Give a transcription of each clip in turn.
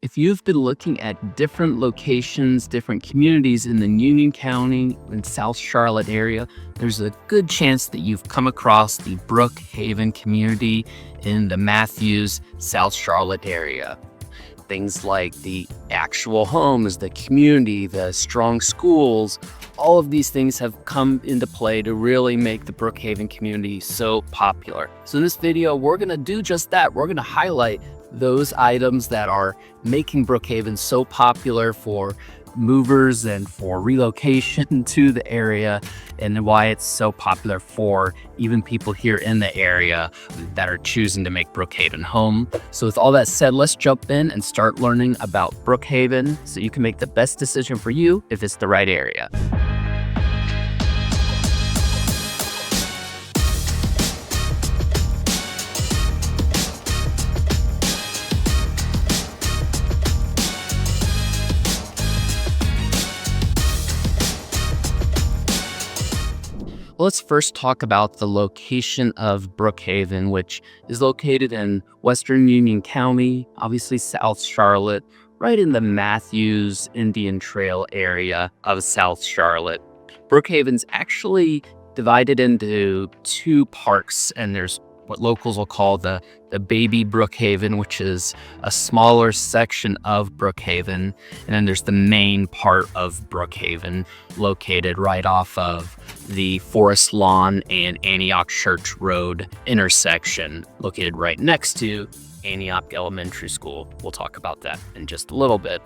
If you've been looking at different locations, different communities in the Union County and South Charlotte area, there's a good chance that you've come across the Brookhaven community in the Matthews, South Charlotte area. Things like the actual homes, the community, the strong schools, all of these things have come into play to really make the Brookhaven community so popular. So in this video, we're gonna do just that. We're gonna highlight those items that are making Brookhaven so popular for movers and for relocation to the area, and why it's so popular for even people here in the area that are choosing to make Brookhaven home. So with all that said, let's jump in and start learning about Brookhaven so you can make the best decision for you if it's the right area. Let's first talk about the location of Brookhaven, which is located in Western Union County, obviously South Charlotte, right in the Matthews Indian Trail area of South Charlotte. Brookhaven's actually divided into two parks, and there's what locals will call the baby Brookhaven, which is a smaller section of Brookhaven. And then there's the main part of Brookhaven located right off of the Forest Lawn and Antioch Church Road intersection, located right next to Antioch Elementary School. We'll talk about that in just a little bit.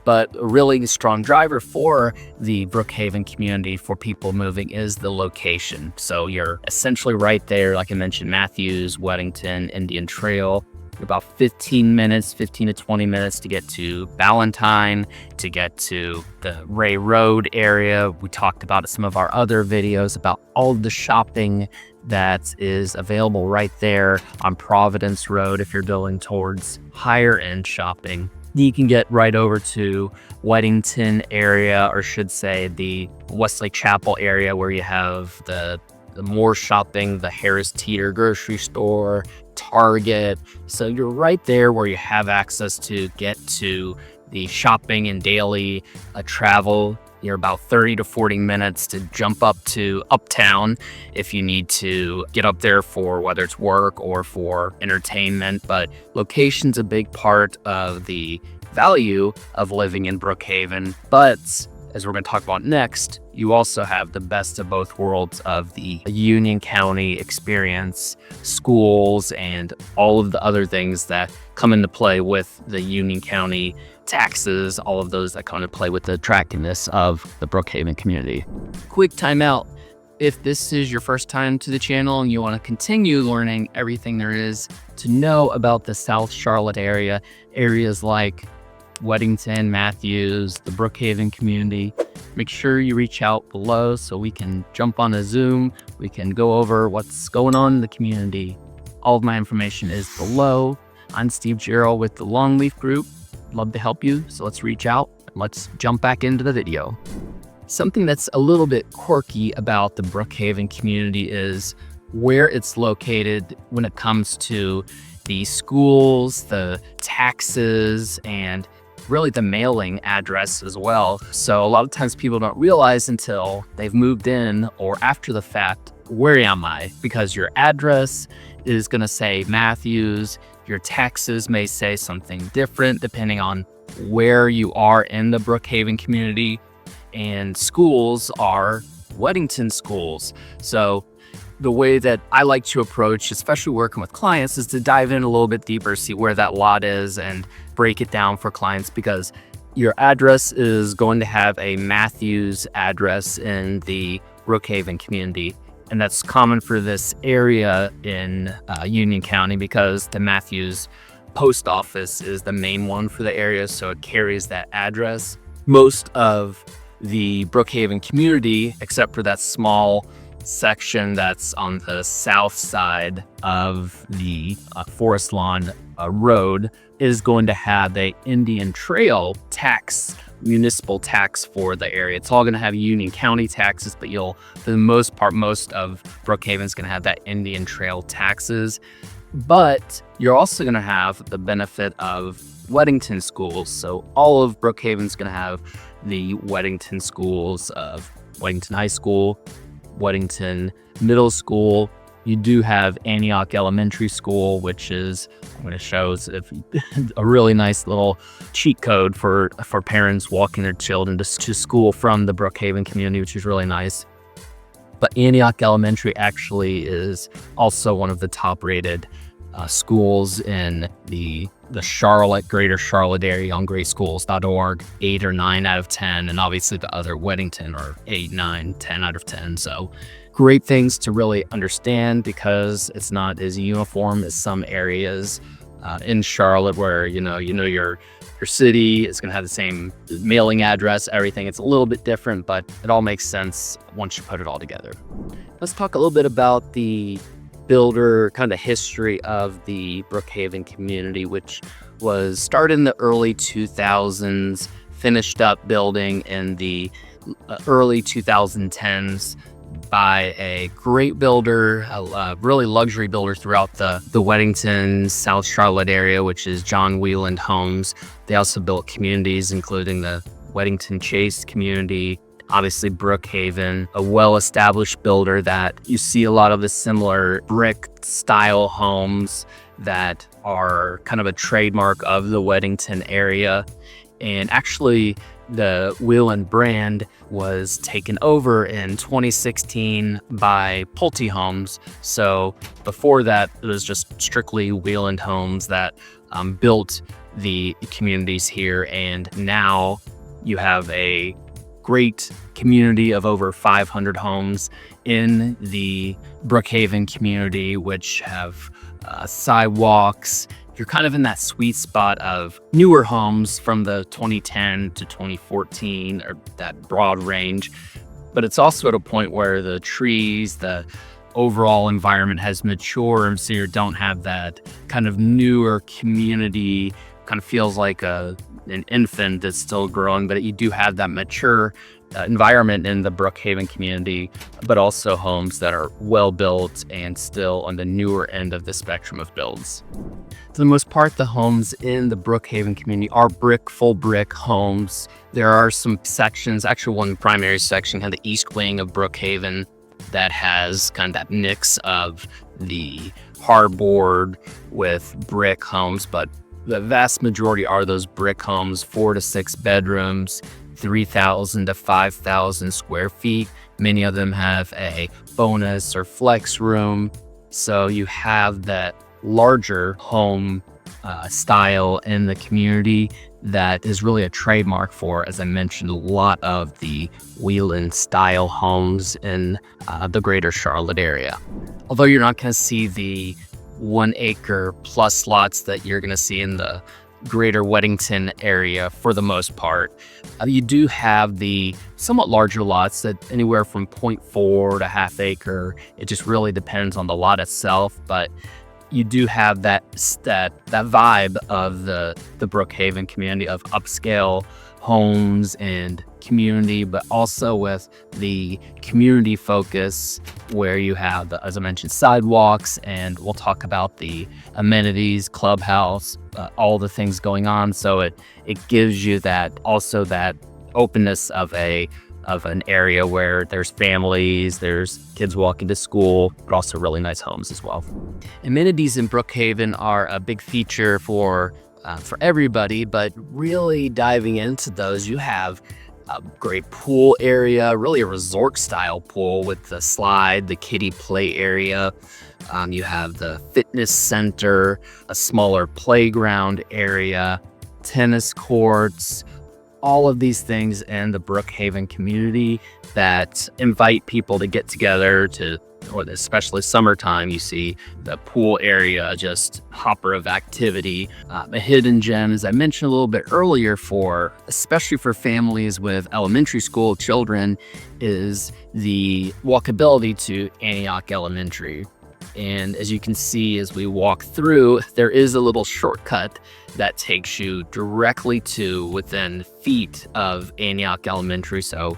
But a really strong driver for the Brookhaven community for people moving is the location. So you're essentially right there, like I mentioned, Matthews, Weddington, Indian Trail. About 15 to 20 minutes to get to Ballantyne, to get to the Ray Road area. We talked about in some of our other videos about all of the shopping that is available right there on Providence Road if you're going towards higher end shopping. You can get right over to Weddington area, or should say the Westlake Chapel area, where you have the more shopping, the Harris Teeter grocery store, Target. So you're right there where you have access to get to the shopping and daily travel. You're about 30 to 40 minutes to jump up to Uptown if you need to get up there for whether it's work or for entertainment. But location's a big part of the value of living in Brookhaven. But as we're going to talk about next, you also have the best of both worlds of the Union County experience, schools, and all of the other things that come into play with the Union County taxes, all of those that come into play with the attractiveness of the Brookhaven community. Quick timeout. If this is your first time to the channel and you want to continue learning everything there is to know about the South Charlotte area, areas like Weddington, Matthews, the Brookhaven community, make sure you reach out below so we can jump on a Zoom. We can go over what's going on in the community. All of my information is below. I'm Steve Jarrell with the Longleaf Group. Love to help you, so let's reach out and let's jump back into the video. Something that's a little bit quirky about the Brookhaven community is where it's located when it comes to the schools, the taxes, and really the mailing address as well. So a lot of times people don't realize until they've moved in or after the fact, where am I? Because your address is going to say Matthews, your taxes may say something different depending on where you are in the Brookhaven community, and schools are Weddington schools. So the way that I like to approach, especially working with clients, is to dive in a little bit deeper, see where that lot is and break it down for clients, because your address is going to have a Matthews address in the Brookhaven community. And that's common for this area in Union County because the Matthews post office is the main one for the area, so it carries that address. Most of the Brookhaven community, except for that small section that's on the south side of the Forest Lawn Road, is going to have a Indian Trail tax, municipal tax for the area. It's all going to have Union County taxes, but for the most part, most of Brookhaven is going to have that Indian Trail taxes. But you're also going to have the benefit of Weddington schools. So all of Brookhaven's going to have the Weddington schools of Weddington High School, Weddington Middle School. You do have Antioch Elementary School, which is, I'm going to show a really nice little cheat code for parents walking their children to school from the Brookhaven community, which is really nice. But Antioch Elementary actually is also one of the top rated schools in the greater Charlotte area on greatschools.org, 8 or 9 out of 10. And obviously the other Weddington are 8, 9, 10 out of 10. So great things to really understand, because it's not as uniform as some areas in Charlotte where, your city is going to have the same mailing address, everything. It's a little bit different, but it all makes sense once you put it all together. Let's talk a little bit about the builder, kind of history of the Brookhaven community, which was started in the early 2000s, finished up building in the early 2010s by a great builder, a really luxury builder throughout the Weddington, South Charlotte area, which is John Wieland Homes. They also built communities, including the Weddington Chase community, obviously Brookhaven, a well-established builder that you see a lot of the similar brick-style homes that are kind of a trademark of the Weddington area. And actually, the Wieland brand was taken over in 2016 by Pulte Homes. So before that, it was just strictly Wieland Homes that built the communities here. And now you have a great community of over 500 homes in the Brookhaven community, which have sidewalks. You're kind of in that sweet spot of newer homes from the 2010 to 2014, or that broad range. But it's also at a point where the trees, the overall environment has matured, so you don't have that kind of newer community, kind of feels like an infant that's still growing, but you do have that mature environment in the Brookhaven community, but also homes that are well built and still on the newer end of the spectrum of builds. For the most part, the homes in the Brookhaven community are full brick homes. There are some sections, actually one primary section, kind of the east wing of Brookhaven, that has kind of that mix of the hardboard with brick homes, but the vast majority are those brick homes, 4 to 6 bedrooms, 3,000 to 5,000 square feet. Many of them have a bonus or flex room. So you have that larger home style in the community that is really a trademark for, as I mentioned, a lot of the Wieland style homes in the greater Charlotte area. Although you're not going to see the 1 acre plus lots that you're going to see in the greater Weddington area for the most part, you do have the somewhat larger lots that anywhere from 0.4 to half acre. It just really depends on the lot itself, but you do have that vibe of the Brookhaven community of upscale homes and community, but also with the community focus where you have, as I mentioned, sidewalks, and we'll talk about the amenities, Clubhouse, all the things going on. So it gives you that openness of an area where there's families, there's kids walking to school, but also really nice homes as well. Amenities in Brookhaven are a big feature for everybody, but really diving into those, you have a great pool area, really a resort style pool with the slide, the kiddie play area. You have the fitness center, a smaller playground area, tennis courts, all of these things in the Brookhaven community that invite people to get together or especially summertime, you see the pool area, just hopper of activity. A hidden gem, as I mentioned a little bit earlier, especially for families with elementary school children, is the walkability to Antioch Elementary. And as you can see, as we walk through, there is a little shortcut that takes you directly to within feet of Antioch Elementary. So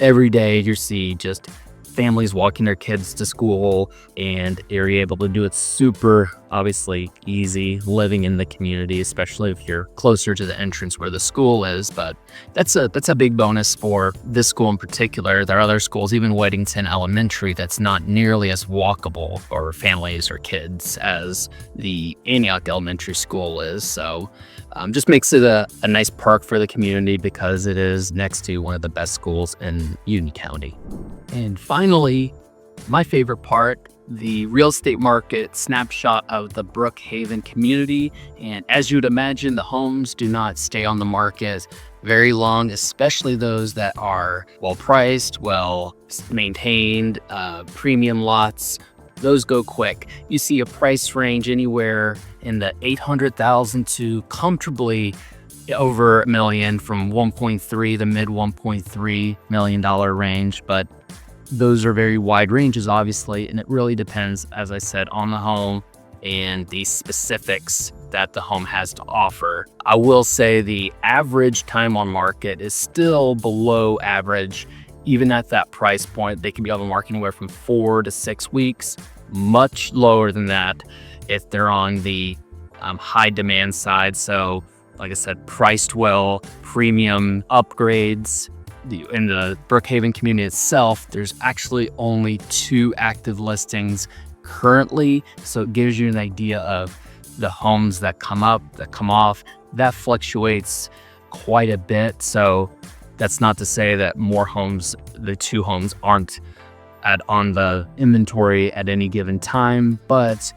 every day you see just families walking their kids to school, and you're able to do it super, obviously, easy living in the community, especially if you're closer to the entrance where the school is. But that's a big bonus for this school in particular. There are other schools, even Weddington Elementary, that's not nearly as walkable for families or kids as the Antioch Elementary School is. So just makes it a nice perk for the community because it is next to one of the best schools in Union County. And finally, my favorite part, the real estate market snapshot of the Brookhaven community. And as you'd imagine, the homes do not stay on the market very long, especially those that are well priced, well maintained, premium lots. Those go quick. You see a price range anywhere in the $800,000 to comfortably over $1 million, from 1.3 to mid $1.3 million range. But those are very wide ranges, obviously, and it really depends, as I said, on the home and the specifics that the home has to offer. I will say the average time on market is still below average. Even at that price point, they can be on the market anywhere from 4 to 6 weeks, much lower than that if they're on the high demand side. So, like I said, priced well, premium upgrades. In the Brookhaven community itself, there's actually only 2 active listings currently. So it gives you an idea of the homes that come up, that come off. That fluctuates quite a bit. So that's not to say that more homes, the 2 homes aren't on the inventory at any given time, but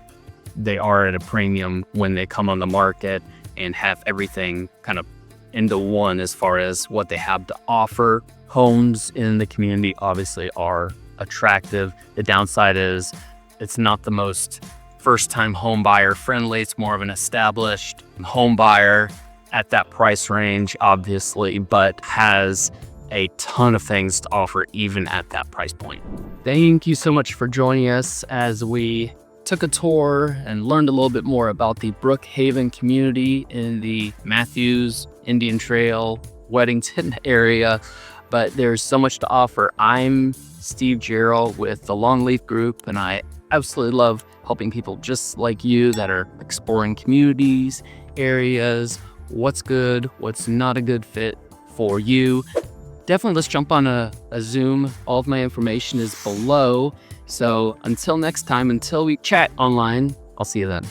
they are at a premium when they come on the market and have everything kind of into one as far as what they have to offer. Homes in the community obviously are attractive. The downside is it's not the most first-time home buyer friendly. It's more of an established home buyer at that price range, obviously, but has a ton of things to offer even at that price point. Thank you so much for joining us as we took a tour and learned a little bit more about the Brookhaven community in the Matthews, Indian Trail, Weddington area, but there's so much to offer. I'm Steve Jarrell with the Longleaf Group, and I absolutely love helping people just like you that are exploring communities, areas, what's good, what's not a good fit for you. Definitely let's jump on a Zoom. All of my information is below. So until next time, until we chat online, I'll see you then.